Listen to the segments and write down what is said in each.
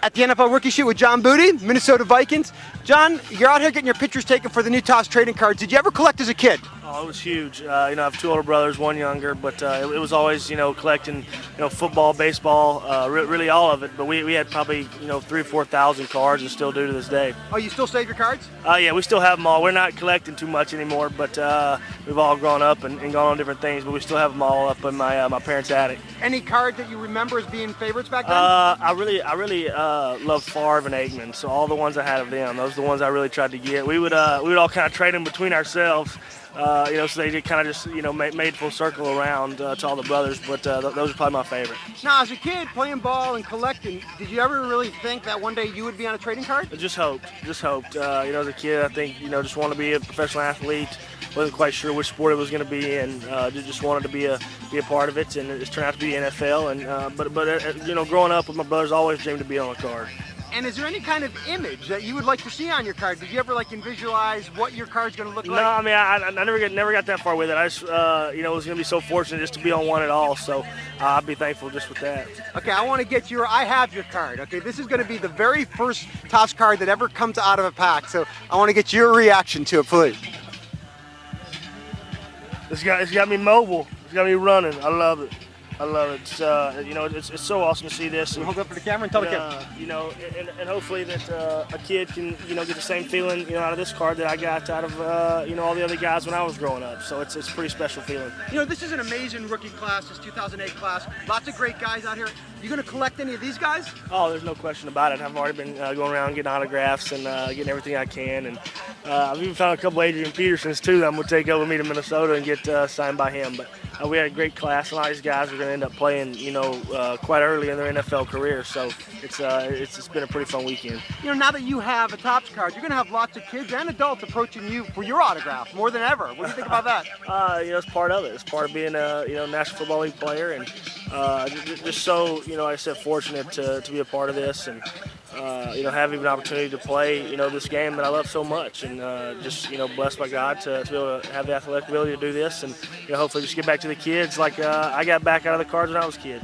At the NFL Rookie Shoot with John Booty, Minnesota Vikings. John, you're out here getting your pictures taken for the new Topps trading cards. Did you ever collect as a kid? Oh, it was huge. I have two older brothers, one younger, but it was always, collecting, football, baseball, really all of it. But we had probably, 3,000 or 4,000 cards and still do to this day. Oh, you still save your cards? Yeah, we still have them all. We're not collecting too much anymore, but we've all grown up and gone on different things, but we still have them all up in my parents' attic. Any card that you remember as being favorites back then? I really loved Favre and Aikman, so all the ones I had of them, those are the ones I really tried to get. We would all kind of trade them between ourselves. So they kind of just, made full circle around to all the brothers, but those are probably my favorite. Now, as a kid playing ball and collecting, did you ever really think that one day you would be on a trading card? I just hoped. As a kid, I think, just wanted to be a professional athlete. Wasn't quite sure which sport it was going to be, and just wanted to be a part of it, and it's turned out to be the NFL. And but growing up with my brothers, always dreamed to be on a card. And is there any kind of image that you would like to see on your card? Did you ever visualize what your card's going to look like? No, I mean I never got that far with it. I just was going to be so fortunate just to be on one at all. So I'd be thankful just with that. Okay, I want to get I have your card. Okay, this is going to be the very first Topps card that ever comes out of a pack. So I want to get your reaction to it, please. It's got me mobile. It's got me running. I love it. It's so awesome to see this. And hold up for the camera and tell the camera. And hopefully that a kid can, get the same feeling, out of this card that I got out of, all the other guys when I was growing up. So it's a pretty special feeling. This is an amazing rookie class, this 2008 class. Lots of great guys out here. You going to collect any of these guys? Oh, there's no question about it. I've already been going around getting autographs and getting everything I can. And I've even found a couple Adrian Petersons, too, that I'm going to take over with me to Minnesota and get signed by him. But we had a great class. A lot of these guys are going to end up playing, quite early in their NFL career. So it's been a pretty fun weekend. Now that you have a Topps card, you're going to have lots of kids and adults approaching you for your autograph more than ever. What do you think about that? It's part of it. It's part of being a National Football League player, and just so like I said, fortunate to be a part of this, and have even an opportunity to play this game that I love so much, and just blessed by God to be able to have the athletic ability to do this, and hopefully just get back to the kids like I got back out of the cards when I was a kid.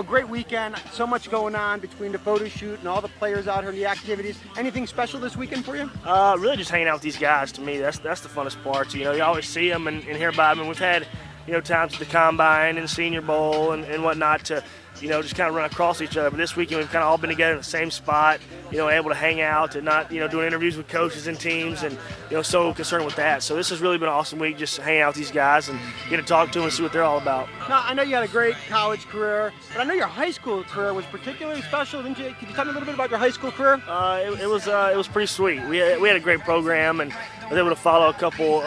Great weekend, so much going on between the photo shoot and all the players out here and the activities. Anything special this weekend for you? Really just hanging out with these guys. To me, that's the funnest part. You always see them and hear about them. And we've had times at the Combine and Senior Bowl and whatnot to just kind of run across each other. But this weekend we've kind of all been together in the same spot, able to hang out and not, doing interviews with coaches and teams and, so concerned with that. So this has really been an awesome week, just hanging out with these guys and get to talk to them and see what they're all about. Now, I know you had a great college career, but I know your high school career was particularly special, didn't you? Could you tell me a little bit about your high school career? It was pretty sweet. We had a great program, and I was able to follow a couple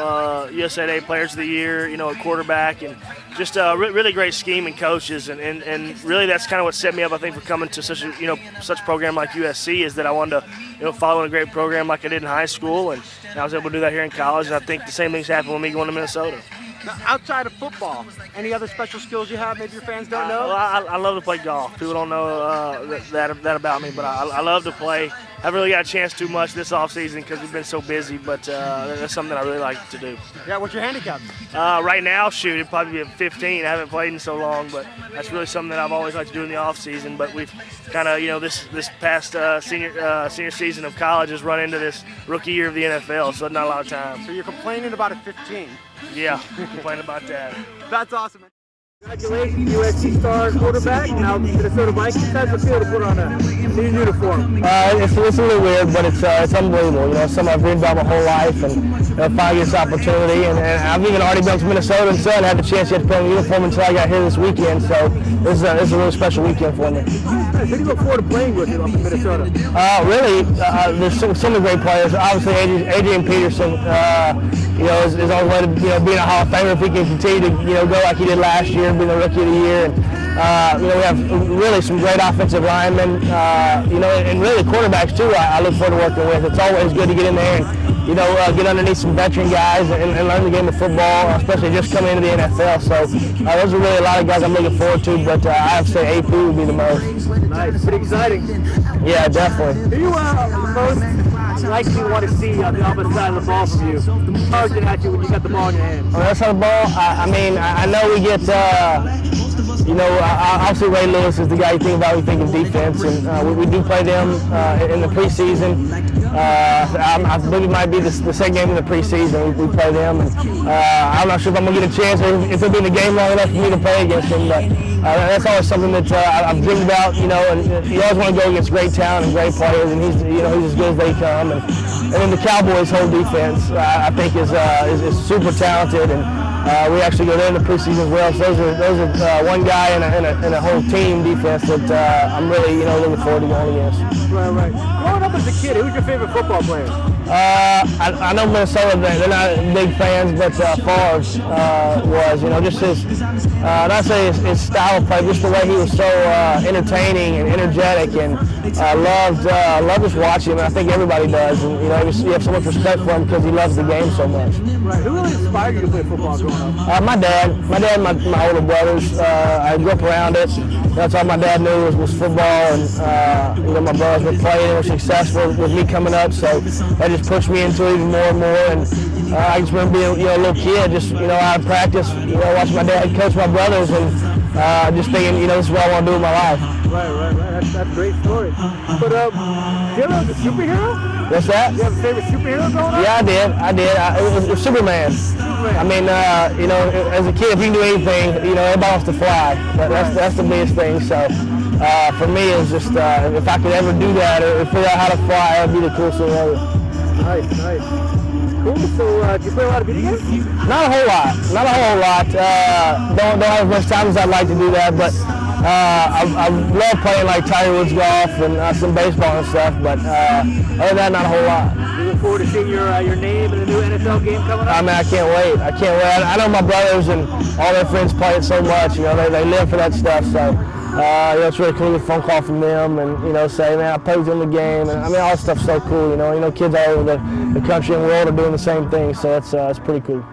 USA Players of the Year, a quarterback, and just really great scheme and coaches, and really that's kind of what set me up, I think, for coming to such a such a program like USC, is that I wanted to follow a great program like I did in high school, and I was able to do that here in college, and I think the same thing's happened with me going to Minnesota. Now, outside of football, any other special skills you have maybe your fans don't know? I love to play golf. People don't know that about me, but I love to play. I haven't really got a chance too much this offseason because we've been so busy, but that's something I really like to do. Yeah, what's your handicap? Right now, it'd probably be a 15. I haven't played in so long, but that's really something that I've always liked to do in the offseason. But we've kind of, this past senior season of college has run into this rookie year of the NFL, so not a lot of time. So you're complaining about a 15? Yeah, complaining about that. That's awesome. Congratulations, USC star quarterback. Now Minnesota Vikings has the field to put on a new uniform. It's a little weird, but it's unbelievable. Something I've dreamed about my whole life, and finally get this opportunity. And I've even already been to Minnesota and still had the chance yet to put on the uniform until I got here this weekend. So this is a really special weekend for me. Who do you look forward to playing with up in Minnesota? There's so many great players. Obviously, Adrian Peterson, is on his way to being a Hall of Famer if he can continue to go like he did last year, being the Rookie of the Year. And we have really some great offensive linemen, and really quarterbacks too. I look forward to working with. It's always good to get in there and get underneath some veteran guys and learn the game of football, especially just coming into the NFL. So those are really a lot of guys I'm looking forward to. But I have to say AP would be the most. Nice, pretty exciting. Yeah, definitely. Do you most likely want to see on the other side of the ball from you, targeting at you when you got the ball in your hand? On the other side of the ball, I know we get you know, obviously Ray Lewis is the guy you think about when you think of defense, and we do play them in the preseason. I believe it might be the second game in the preseason we play them. And, I'm not sure if I'm going to get a chance or if it'll be in the game long enough for me to play against them, but that's always something that I've dreamed about, you know, and you always want to go against great talent and great players, and he's as good as they come. And then the Cowboys' whole defense, I think, is super talented, and we actually go there in the preseason as well. So those are one guy and a whole team defense that I'm really, you know, looking forward to going against. Right. Growing up as a kid, who was your favorite football player? I know Minnesota, they're not big fans, but Favre was, you know, just his, not say his style of play, just the way he was so entertaining and energetic, and loved just watching him. I think everybody does, and you know, you have so much respect for him because he loves the game so much. Right. Who really inspired you to play football growing up? My dad, and my older brothers. I grew up around it. That's all my dad knew was football, and you know, my brothers were playing and were successful with me coming up, so that just pushed me into it even more and more. And I just remember being, you know, a little kid, just, you know, out of practice, you know, watching my dad coach my brothers, and just thinking, you know, this is what I want to do with my life. Right. That's a great story. But do you ever have a superhero? What's that? Do you have a favorite superhero growing up? Yeah, I did. It was Superman. I mean, you know, as a kid, if you can do anything, you know, everybody wants to fly. That's the biggest thing. So for me, it's just if I could ever do that or figure out how to fly, that would be the coolest thing ever. Nice. Cool. So do you play a lot of video games? Not a whole lot. Don't have as much time as I'd like to do that, but I love playing like Tiger Woods golf and some baseball and stuff. But other than that, not a whole lot. You look forward to seeing your name in the new NFL game coming up? I mean, I can't wait. I know my brothers and all their friends play it so much. You know, they live for that stuff. So, you know, it's really cool to get a phone call from them and, you know, say, man, I played in the game. And I mean, all that stuff's so cool. You know, kids all over the country and world are doing the same thing. So it's pretty cool.